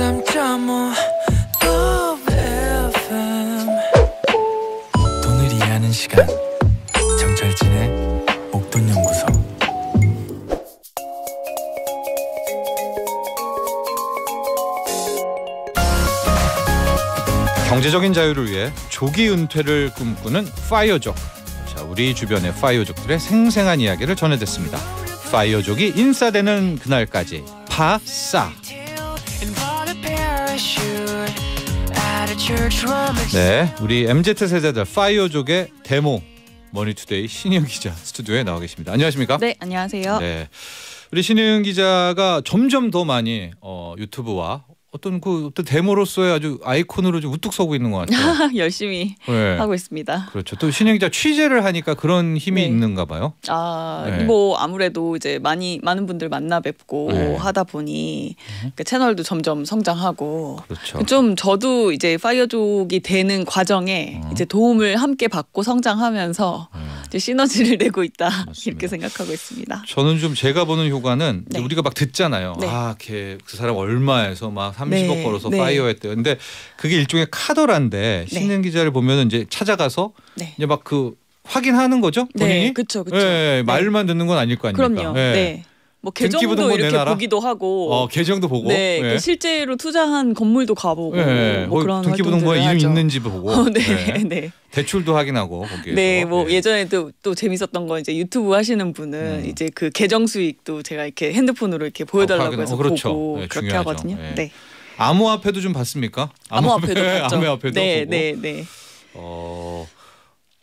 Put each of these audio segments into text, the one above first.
103.5 FM. 돈을 이해하는 시간, 정철진의 목돈연구소. 경제적인 자유를 위해 조기 은퇴를 꿈꾸는 파이어족. 자, 우리 주변의 파이어족들의 생생한 이야기를 전해듣습니다. 파이어족이 인싸되는 그날까지 파싸. 네, 우리 MZ세대들 파이어족의 데모 머니투데이 신희영 기자 스튜디오에 나와 계십니다. 안녕하십니까? 네, 안녕하세요. 네, 우리 신희영 기자가 점점 더 많이 유튜브와 어떤 데모로서의 아주 아이콘으로 좀 우뚝 서고 있는 것 같아요. 열심히 네. 하고 있습니다. 그렇죠. 또 신영 기자 취재를 하니까 그런 힘이 네. 있는가 봐요. 네. 뭐 아무래도 이제 많은 분들 만나 뵙고 네. 하다 보니 그 채널도 점점 성장하고 그렇죠. 좀 저도 이제 파이어족이 되는 과정에 이제 도움을 함께 받고 성장하면서 이제 시너지를 내고 있다. 맞습니다. 이렇게 생각하고 있습니다. 저는 좀 제가 보는 효과는 네. 우리가 막 듣잖아요. 네. 그 사람 얼마에서 막 30억 네. 벌어서 네. 파이어했대요. 근데 그게 일종의 카더라인데 네. 신영 기자를 보면은 이제 찾아가서 네. 이제 막 확인하는 거죠. 본인이. 네, 그렇죠, 그렇죠. 네, 말만 듣는 건 아닐 거 아닙니까? 그럼요. 네. 뭐 계정도 이렇게 내놔라? 보기도 하고, 계정도 보고, 네, 그 실제로 투자한 건물도 가보고, 네. 뭐 그런 등기부등본에 활동들을 이름 하죠. 있는지 보고, 네, 네. 대출도 확인하고 거기에서. 네, 뭐 예전에도 또 재밌었던 건 이제 유튜브 하시는 분은 이제 그 계정 수익도 제가 이렇게 핸드폰으로 이렇게 보여달라고 해서 그렇죠. 보고 네, 그렇게 중요하죠. 하거든요. 네. 네. 암호화폐도 좀 봤습니까? 암호화폐도 봤죠. 암호화폐도 네, 보고. 네, 네.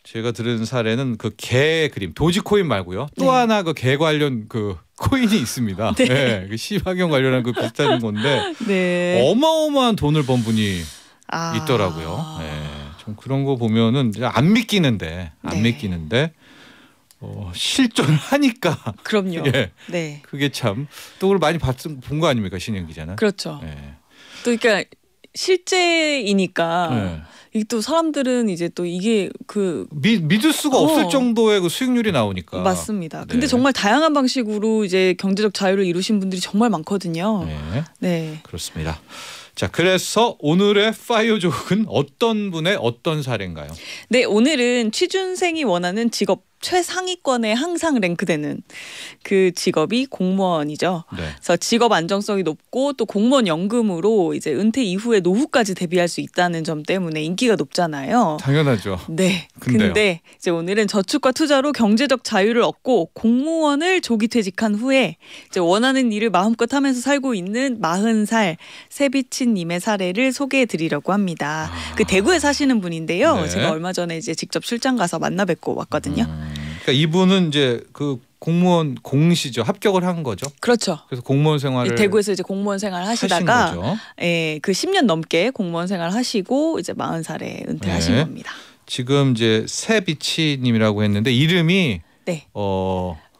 제가 들은 사례는 그 개 그림, 도지코인 말고요. 또 네. 하나 그 개 관련 그 코인이 있습니다. 네. 네, 그 시화경 관련한 그 비슷한 건데 네. 어마어마한 돈을 번 분이 아. 있더라고요. 네, 좀 그런 거 보면은 안 믿기는데 실존을 하니까. 그럼요. 예, 네. 그게 참 또 그걸 많이 본 거 아닙니까, 신영 기자는? 그렇죠. 네. 또 그러니까 실제이니까 네. 이게 또 사람들은 이제 또 이게 그 믿을 수가 없을 정도의 그 수익률이 나오니까. 맞습니다. 네. 근데 정말 다양한 방식으로 이제 경제적 자유를 이루신 분들이 정말 많거든요. 네. 네. 그렇습니다. 자, 그래서 오늘의 파이어족은 어떤 분의 어떤 사례인가요? 네, 오늘은 취준생이 원하는 직업 최상위권에 항상 랭크되는 그 직업이 공무원이죠. 네. 그래서 직업 안정성이 높고 또 공무원 연금으로 이제 은퇴 이후에 노후까지 대비할 수 있다는 점 때문에 인기가 높잖아요. 당연하죠. 네. 근데요? 근데 이제 오늘은 저축과 투자로 경제적 자유를 얻고 공무원을 조기 퇴직한 후에 이제 원하는 일을 마음껏 하면서 살고 있는 40살 세비치님의 사례를 소개해 드리려고 합니다. 그 대구에 사시는 분인데요. 네. 제가 얼마 전에 이제 직접 출장 가서 만나 뵙고 왔거든요. 그러니까 이분은 이제 그 공무원 공시죠. 합격을 한 거죠. 그렇죠. 그래서 공무원 생활을 대구에서 이제 공무원 생활 하시다가 하신 거죠. 예, 그 10년 넘게 공무원 생활 하시고 이제 40살에 은퇴하신 네. 겁니다. 지금 이제 세비치님이라고 했는데 이름이 네.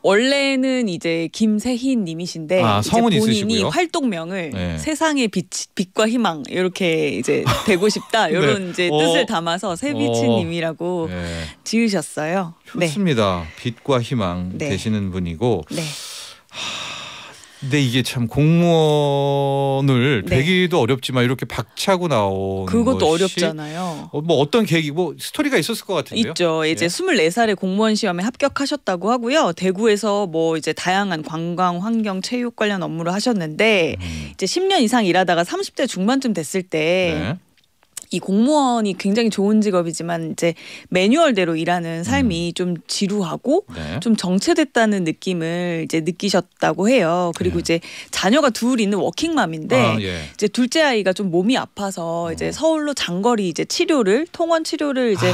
원래는 이제 김세희 님이신데 성은 이제 본인이 있으시고요. 활동명을 네. 세상의 빛과 희망 이렇게 이제 되고 싶다 이런 네. 이제 뜻을 담아서 세비치 님이라고 네. 지으셨어요. 좋습니다. 빛과 희망 네. 되시는 분이고. 네. 근데 이게 참 공무원을 네. 되기도 어렵지만 이렇게 박차고 나오는 그것도 것이 어렵잖아요. 뭐 어떤 계기 스토리가 있었을 것 같은데요. 있죠. 이제 24살에 공무원 시험에 합격하셨다고 하고요. 대구에서 뭐 이제 다양한 관광, 환경, 체육 관련 업무를 하셨는데 이제 10년 이상 일하다가 30대 중반쯤 됐을 때 네. 이 공무원이 굉장히 좋은 직업이지만 이제 매뉴얼대로 일하는 삶이 좀 지루하고 네. 좀 정체됐다는 느낌을 이제 느끼셨다고 해요. 그리고 네. 이제 자녀가 둘 있는 워킹맘인데 예. 이제 둘째 아이가 좀 몸이 아파서 이제 서울로 장거리 이제 통원 치료를 이제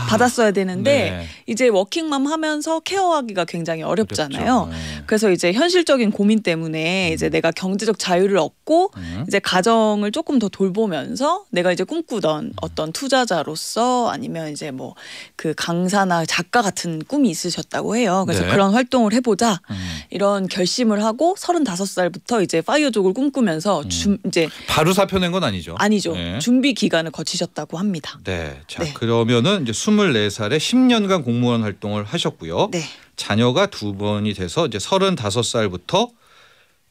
받았어야 되는데 네. 이제 워킹맘 하면서 케어하기가 굉장히 어렵잖아요. 어렵죠. 네. 그래서 이제 현실적인 고민 때문에 이제 내가 경제적 자유를 얻고 이제 가정을 조금 더 돌보면서 내가 이제 꿈꾸던 어떤 투자자로서 아니면 이제 뭐 그 강사나 작가 같은 꿈이 있으셨다고 해요. 그래서 네. 그런 활동을 해보자 이런 결심을 하고 35살부터 이제 파이어족을 꿈꾸면서 이제 바로 사표 낸 건 아니죠. 아니죠. 네. 준비 기간을 거치셨다고 합니다. 네. 자, 네. 그러면은 이제 24살에 10년간 공무원 활동을 하셨고요. 네. 자녀가 2번이 돼서 이제 35살부터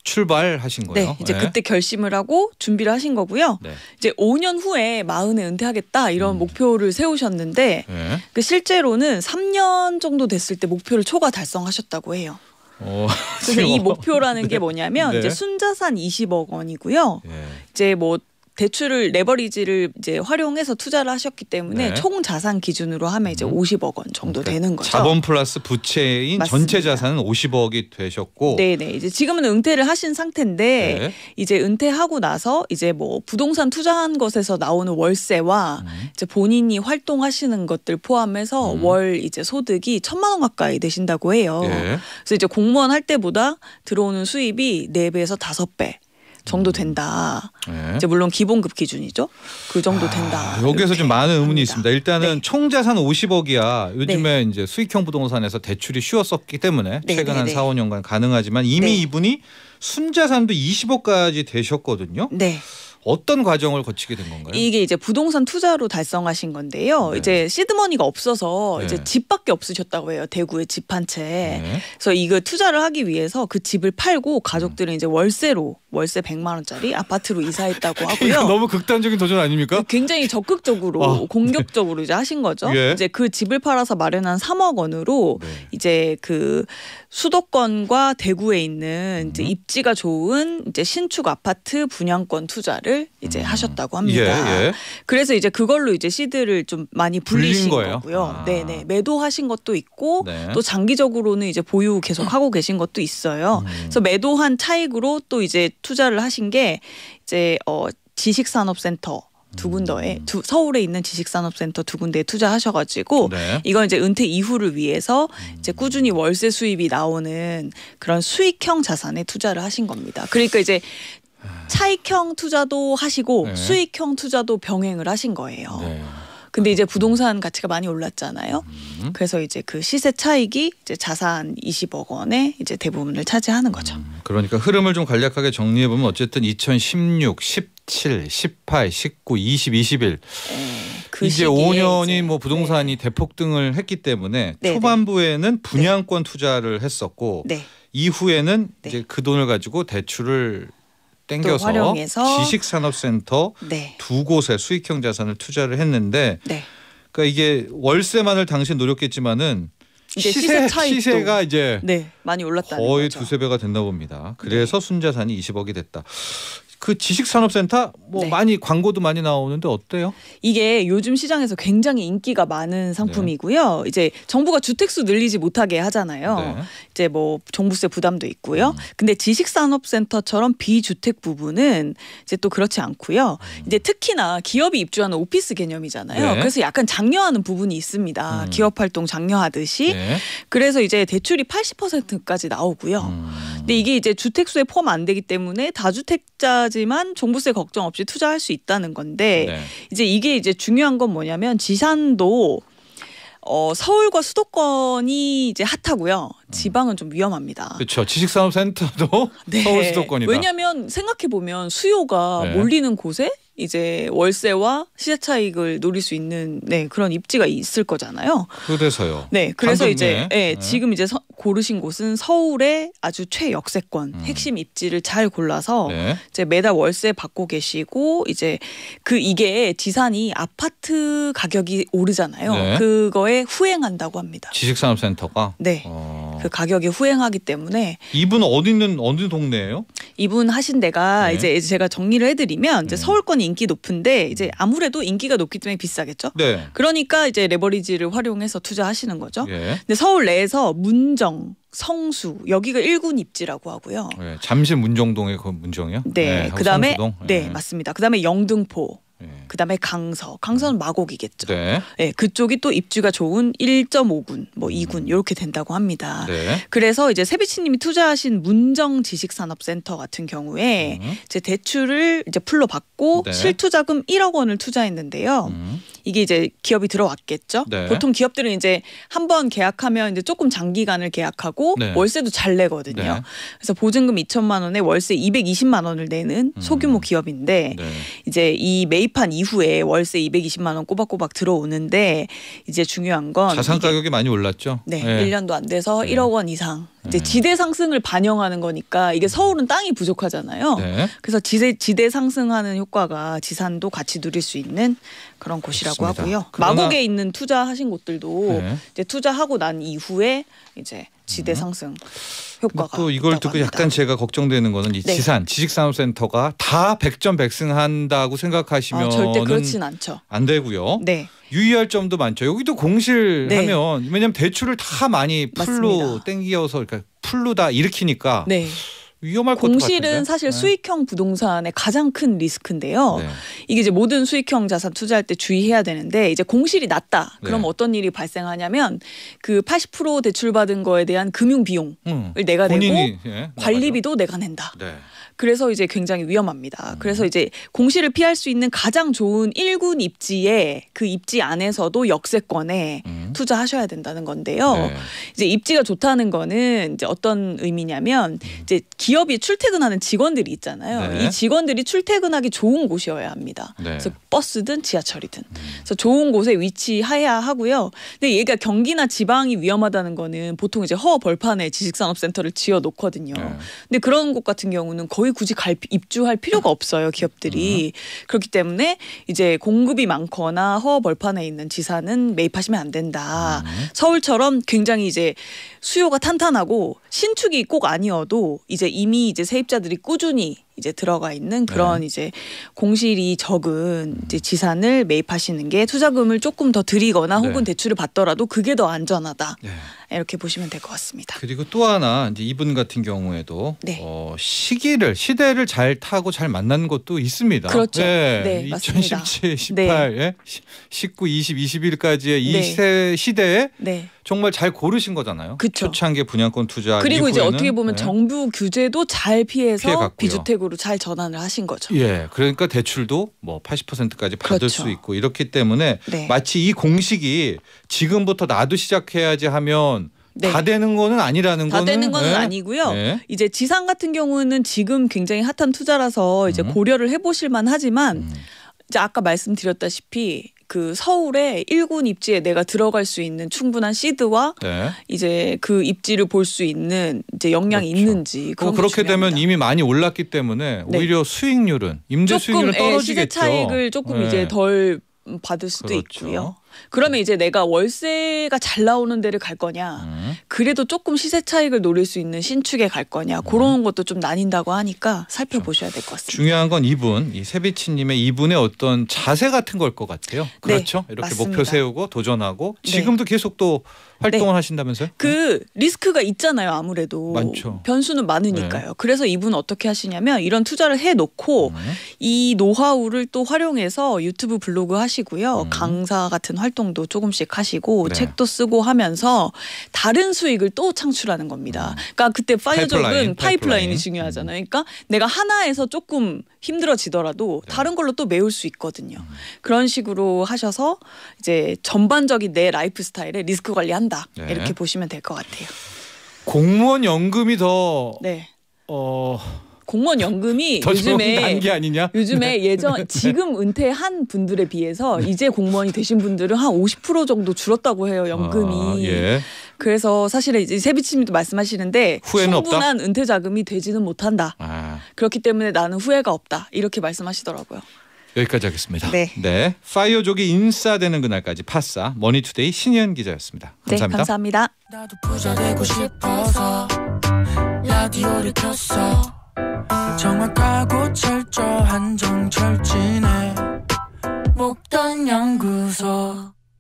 출발하신 거예요. 네, 이제 그때 결심을 하고 준비를 하신 거고요. 네. 이제 5년 후에 40에 은퇴하겠다 이런 목표를 세우셨는데 네. 그 실제로는 3년 정도 됐을 때 목표를 초과 달성하셨다고 해요. 그래서 이 목표라는 게 뭐냐면 네. 이제 순자산 20억 원이고요. 네. 이제 뭐 대출을 레버리지를 이제 활용해서 투자를 하셨기 때문에 네. 총 자산 기준으로 하면 이제 50억 원 정도 되는 거죠. 자본 플러스 부채인 맞습니다. 전체 자산은 50억이 되셨고. 네네. 이제 지금은 은퇴를 하신 상태인데 네. 이제 은퇴하고 나서 이제 뭐 부동산 투자한 것에서 나오는 월세와 이제 본인이 활동하시는 것들 포함해서 월 이제 소득이 1,000만 원 가까이 되신다고 해요. 예. 그래서 이제 공무원 할 때보다 들어오는 수입이 4배에서 5배 정도 된다. 네. 이제 물론 기본급 기준이죠. 그 정도 된다. 여기서 좀 많은 의문이 합니다. 있습니다. 일단은 네. 총 자산 50억이야. 요즘에 이제 수익형 부동산에서 대출이 쉬웠었기 때문에 네, 최근 한 네, 네. 4, 5년간 가능하지만 이미 네. 이분이 순자산도 20억까지 되셨거든요. 네. 어떤 과정을 거치게 된 건가요? 이게 이제 부동산 투자로 달성하신 건데요. 네. 이제 시드머니가 없어서 네. 이제 집밖에 없으셨다고 해요. 대구에 집 한 채. 네. 그래서 이거 투자를 하기 위해서 그 집을 팔고 가족들은 이제 월세 100만 원짜리 아파트로 이사했다고 이거 하고요. 너무 극단적인 도전 아닙니까? 굉장히 적극적으로 공격적으로 이제 하신 거죠. 예. 이제 그 집을 팔아서 마련한 3억 원으로 네. 이제 그 수도권과 대구에 있는 이제 입지가 좋은 이제 신축 아파트 분양권 투자를 이제 하셨다고 합니다. 예, 예. 그래서 이제 그걸로 이제 시드를 좀 많이 불리신 거예요? 거고요. 아. 네네. 매도하신 것도 있고 네. 또 장기적으로는 이제 보유 계속 하고 계신 것도 있어요. 그래서 매도한 차익으로 또 이제 투자를 하신 게 이제 지식산업센터 두 군데에 서울에 있는 지식산업센터 두 군데에 투자하셔가지고 네. 이건 이제 은퇴 이후를 위해서 이제 꾸준히 월세 수입이 나오는 그런 수익형 자산에 투자를 하신 겁니다. 그러니까 이제 차익형 투자도 하시고 네. 수익형 투자도 병행을 하신 거예요. 네. 근데 이제 부동산 가치가 많이 올랐잖아요. 그래서 이제 그 시세 차익이 이제 자산 20억 원의 이제 대부분을 차지하는 거죠. 그러니까 흐름을 좀 간략하게 정리해 보면 어쨌든 2016, 17, 18, 19, 20, 21 그 이제 시기에 5년이 이제 뭐 부동산이 대폭등을 했기 때문에 네, 초반부에는 분양권 투자를 했었고 네. 이후에는 네. 이제 그 돈을 가지고 대출을 땡겨서 활용해서 지식산업센터 네. 두 곳에 수익형 자산을 투자를 했는데 네. 그러니까 이게 월세만을 당시 노렸겠지만은 이제 시세 차익도 시세가 이제 네, 많이 올랐다는 거의 거죠. 두세 배가 됐나 봅니다. 그래서 순자산이 20억이 됐다. 그 지식산업센터 뭐 네. 많이 광고도 많이 나오는데 어때요? 이게 요즘 시장에서 굉장히 인기가 많은 상품이고요. 이제 정부가 주택수 늘리지 못하게 하잖아요. 네. 이제 뭐 종부세 부담도 있고요. 근데 지식산업센터처럼 비주택 부분은 이제 또 그렇지 않고요. 이제 특히나 기업이 입주하는 오피스 개념이잖아요. 네. 그래서 약간 장려하는 부분이 있습니다. 기업 활동 장려하듯이. 네. 그래서 이제 대출이 80%까지 나오고요. 근데 이게 이제 주택수에 포함 안 되기 때문에 다주택자지만 종부세 걱정 없이 투자할 수 있다는 건데 네. 이제 이게 이제 중요한 건 뭐냐면 지산도 서울과 수도권이 이제 핫하고요. 지방은 좀 위험합니다. 그렇죠. 지식산업센터도 네. 서울 수도권이다. 왜냐하면 생각해 보면 수요가 네. 몰리는 곳에 이제 월세와 시세 차익을 노릴 수 있는 그런 입지가 있을 거잖아요. 그래서요. 네, 그래서 방금, 이제 네. 지금 이제 고르신 곳은 서울의 아주 최역세권 핵심 입지를 잘 골라서 네. 이제 매달 월세 받고 계시고 이제 이게 지산이 아파트 가격이 오르잖아요. 네. 그거에 후행한다고 합니다. 지식산업센터가. 네. 그 가격이 후행하기 때문에 이분 어느 동네예요? 이분 하신 데가 네. 이제 제가 정리를 해드리면 이제 서울권이 인기 높은데 이제 아무래도 인기가 높기 때문에 비싸겠죠. 네. 그러니까 이제 레버리지를 활용해서 투자하시는 거죠. 예. 근데 서울 내에서 문정, 성수 여기가 1군 입지라고 하고요. 네. 잠실 문정동의 그 문정이요? 네, 하고 그다음에 성수동? 네 맞습니다. 그다음에 영등포, 네. 그다음에 강서는 마곡이겠죠. 네. 네, 그쪽이 또 입지가 좋은 1.5군, 뭐 2군 이렇게 된다고 합니다. 네. 그래서 이제 세비치님이 투자하신 문정 지식산업센터 같은 경우에 이제 대출을 이제 풀로 받고 네. 실투자금 1억 원을 투자했는데요. 이게 이제 기업이 들어왔겠죠. 네. 보통 기업들은 이제 한 번 계약하면 이제 조금 장기간을 계약하고 네. 월세도 잘 내거든요. 네. 그래서 보증금 2천만 원에 월세 220만 원을 내는 소규모 기업인데 네. 이제 이 매입한 이후에 월세 220만 원 꼬박꼬박 들어오는데 이제 중요한 건 자산 이게 가격이 많이 올랐죠. 네, 네. 1년도 안 돼서 네. 1억 원 이상 이제 지대 상승을 반영하는 거니까 이게 서울은 땅이 부족하잖아요. 네. 그래서 지대 상승하는 효과가 지산도 같이 누릴 수 있는 그런 곳이라고 그렇습니다. 하고요. 그러나- 마곡에 있는 투자하신 곳들도 네. 이제 투자하고 난 이후에 이제 지대 상승 효과가 또 이걸 있다고 듣고 합니다. 약간 제가 걱정되는 거는 이 네. 지산 지식산업센터가 다 100점 100승한다고 생각하시면 절대 그렇진 않죠. 안 되고요. 네. 유의할 점도 많죠. 여기도 공실하면 왜냐하면 대출을 다 많이 풀로 맞습니다. 땡겨서 그러니까 풀로 다 일으키니까 네. 위험할 것도 공실은 같은데. 사실 네. 수익형 부동산의 가장 큰 리스크인데요. 네. 이게 이제 모든 수익형 자산 투자할 때 주의해야 되는데 이제 공실이 낮다. 그럼 네. 어떤 일이 발생하냐면 그 80% 대출 받은 거에 대한 금융 비용을 내가 내고 본인이 예, 관리비도 내가 낸다. 나가죠. 네. 그래서 이제 굉장히 위험합니다. 그래서 이제 공실을 피할 수 있는 가장 좋은 1군 입지에 그 입지 안에서도 역세권에 투자하셔야 된다는 건데요. 네. 이제 입지가 좋다는 거는 이제 어떤 의미냐면 이제 기업이 출퇴근하는 직원들이 있잖아요. 네. 이 직원들이 출퇴근하기 좋은 곳이어야 합니다. 네. 그래서 버스든 지하철이든. 그래서 좋은 곳에 위치해야 하고요. 근데 얘가 경기나 지방이 위험하다는 거는 보통 이제 허 벌판에 지식산업센터를 지어 놓거든요. 네. 근데 그런 곳 같은 경우는 거의 굳이 입주할 필요가 없어요, 기업들이. 그렇기 때문에 이제 공급이 많거나 허 벌판에 있는 지사는 매입하시면 안 된다. 서울처럼 굉장히 이제 수요가 탄탄하고 신축이 꼭 아니어도 이제 이미 이제 세입자들이 꾸준히 이제 들어가 있는 그런 이제 공실이 적은 이제 지산을 매입하시는 게 투자금을 조금 더 들이거나 혹은 네. 대출을 받더라도 그게 더 안전하다. 네. 이렇게 보시면 될 것 같습니다. 그리고 또 하나 이제 이분 같은 경우에도 네. 시대를 잘 타고 잘 만난 것도 있습니다. 그렇죠. 네, 네, 맞습니다. 2017, 18, 예? 19, 20, 21까지의 이 시대에 네. 정말 잘 고르신 거잖아요. 그쵸. 초창기 분양권 투자 그리고 이제 이후에는, 어떻게 보면 네. 정부 규제도 잘 피해서 피해갔고요. 비주택으로 잘 전환을 하신 거죠. 예, 그러니까 대출도 뭐 80%까지 받을 그렇죠. 수 있고 이렇기 때문에 네. 마치 이 공식이 지금부터 나도 시작해야지 하면 네. 다 되는 거는 아니라는 다 거는 되는 건 예. 아니고요. 예. 이제 지상 같은 경우는 지금 굉장히 핫한 투자라서 이제 고려를 해보실 만하지만 이제 아까 말씀드렸다시피 그 서울의 1군 입지에 내가 들어갈 수 있는 충분한 시드와 네. 이제 그 입지를 볼 수 있는 이제 역량이 그렇죠. 있는지 그런 게 그렇게 되면 중요합니다. 이미 많이 올랐기 때문에 네. 오히려 수익률은 임대 수익률은 조금 떨어지겠죠. 시세 차익을 조금 네. 이제 덜 받을 수도 그렇죠. 있고요. 그러면 이제 내가 월세가 잘 나오는 데를 갈 거냐, 그래도 조금 시세 차익을 노릴 수 있는 신축에 갈 거냐, 그런 것도 좀 나뉜다고 하니까 살펴보셔야 될 것 같습니다. 중요한 건 이 세비치님의 이분의 어떤 자세 같은 걸 것 같아요. 그렇죠? 이렇게 맞습니다. 목표 세우고 도전하고 네. 지금도 계속 또 활동을 하신다면서요? 그 리스크가 있잖아요. 아무래도 많죠. 변수는 많으니까요. 그래서 이분은 어떻게 하시냐면 이런 투자를 해놓고 이 노하우를 또 활용해서 유튜브 블로그 하시고요. 강사 같은 활동도 조금씩 하시고 네. 책도 쓰고 하면서 다른 수익을 또 창출하는 겁니다. 그러니까 그때 파이어족은 파이프라인이 중요하잖아요. 그러니까 내가 하나에서 조금 힘들어지더라도 다른 걸로 또 메울 수 있거든요. 그런 식으로 하셔서 이제 전반적인 내 라이프 스타일에 리스크 관리한다. 네. 이렇게 보시면 될 것 같아요. 공무원 연금이 더 네. 더 공무원 연금이 좋은 단계 아니냐? 요즘에 지금 은퇴한 분들에 비해서 이제 공무원이 되신 분들은 한 50% 정도 줄었다고 해요, 연금이. 예. 그래서 사실은 이제 세비치님도 말씀하시는데 후회는 충분한 은퇴 자금이 되지는 못한다. 그렇기 때문에 나는 후회가 없다. 이렇게 말씀하시더라고요. 여기까지 하겠습니다. 네. 파이어족이 인싸되는 그날까지 파싸 머니투데이 신현 기자였습니다. 감사합니다. 네, 감사합니다. 나도 부자 되고 싶어서 라디오를 켰어. 정확하고 철저한 정철진의 목돈 연구소.